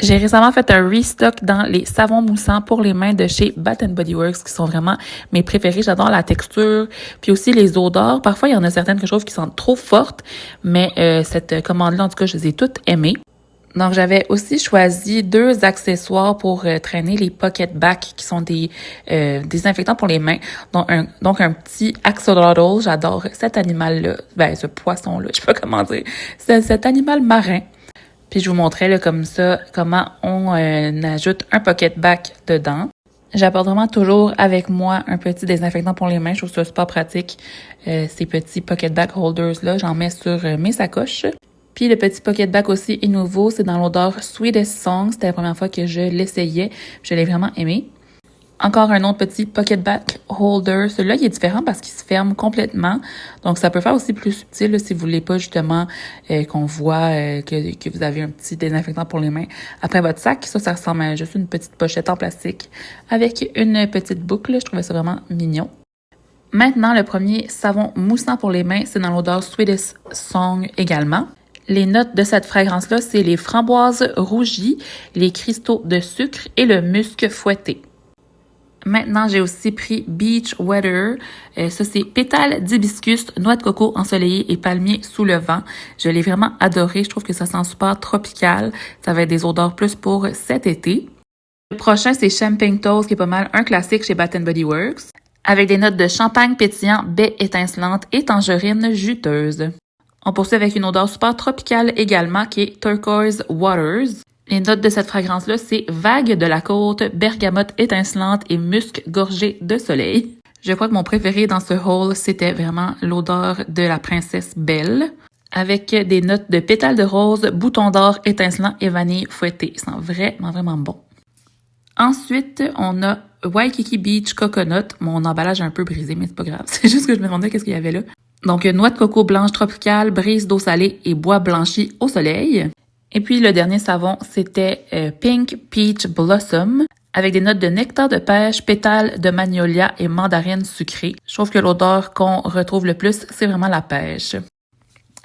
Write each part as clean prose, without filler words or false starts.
J'ai récemment fait un restock dans les savons moussants pour les mains de chez Bath Body Works qui sont vraiment mes préférés. J'adore la texture, puis aussi les odeurs. Parfois, il y en a certaines que je trouve qui sont trop fortes, mais cette commande-là, en tout cas, je les ai toutes aimées. Donc, j'avais aussi choisi 2 accessoires pour traîner les pocket back qui sont des désinfectants pour les mains. Donc un petit axolotl. J'adore cet animal-là. Ben, ce poisson-là, je sais pas comment dire. C'est cet animal marin. Puis je vous montrais là, comme ça comment on ajoute un pocket back dedans. J'apporte vraiment toujours avec moi un petit désinfectant pour les mains. Je trouve ça super pratique, ces petits pocket back holders-là. J'en mets sur mes sacoches. Puis le petit pocket back aussi est nouveau. C'est dans l'odeur Sweetest Song. C'était la première fois que je l'essayais. Je l'ai vraiment aimé. Encore un autre petit pocket back holder. Celui-là, il est différent parce qu'il se ferme complètement. Donc, ça peut faire aussi plus subtil là, si vous voulez pas justement qu'on voit que vous avez un petit désinfectant pour les mains après votre sac. Ça ressemble à juste une petite pochette en plastique avec une petite boucle. Je trouvais ça vraiment mignon. Maintenant, le premier savon moussant pour les mains, c'est dans l'odeur Sweetest Song également. Les notes de cette fragrance-là, c'est les framboises rougies, les cristaux de sucre et le musc fouetté. Maintenant, j'ai aussi pris Beach Weather. Ça, c'est pétales d'hibiscus, noix de coco ensoleillée et palmier sous le vent. Je l'ai vraiment adoré. Je trouve que ça sent super tropical. Ça va être des odeurs plus pour cet été. Le prochain, c'est Champagne Toast, qui est pas mal un classique chez Bath Body Works, avec des notes de champagne pétillant, baie étincelante et tangerine juteuse. On poursuit avec une odeur super tropicale également, qui est Turquoise Waters. Les notes de cette fragrance-là, c'est vague de la côte, bergamote étincelante et musc gorgé de soleil. Je crois que mon préféré dans ce haul, c'était vraiment l'odeur de la princesse Belle, avec des notes de pétales de rose, boutons d'or étincelant et vanille fouettée. Ils sont vraiment, vraiment bons. Ensuite, on a Waikiki Beach Coconut. Mon emballage est un peu brisé, mais c'est pas grave. C'est juste que je me demandais qu'est-ce qu'il y avait là. Donc, noix de coco blanche tropicale, brise d'eau salée et bois blanchi au soleil. Et puis, le dernier savon, c'était Pink Peach Blossom, avec des notes de nectar de pêche, pétales de magnolia et mandarine sucrée. Je trouve que l'odeur qu'on retrouve le plus, c'est vraiment la pêche.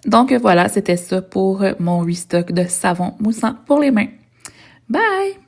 Donc voilà, c'était ça pour mon restock de savon moussant pour les mains. Bye!